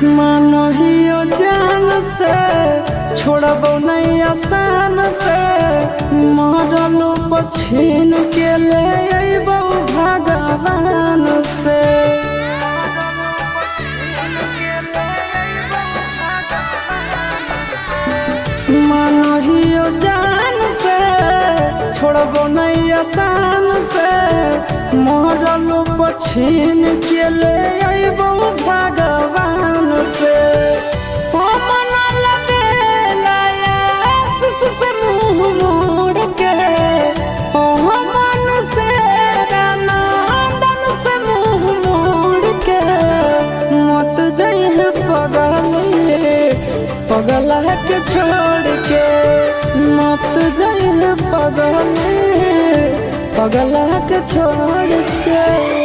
मानहियो जान से छोड़बो नहीं आसान से मरलो पछीन के ले अइबो भगवान से। मानहियो जान से छोड़बो नहीं आसान से मरलो पछीन के ले अइबो भगवान से। पगला के छोड़ के मत जाइए पगला के छोड़ के।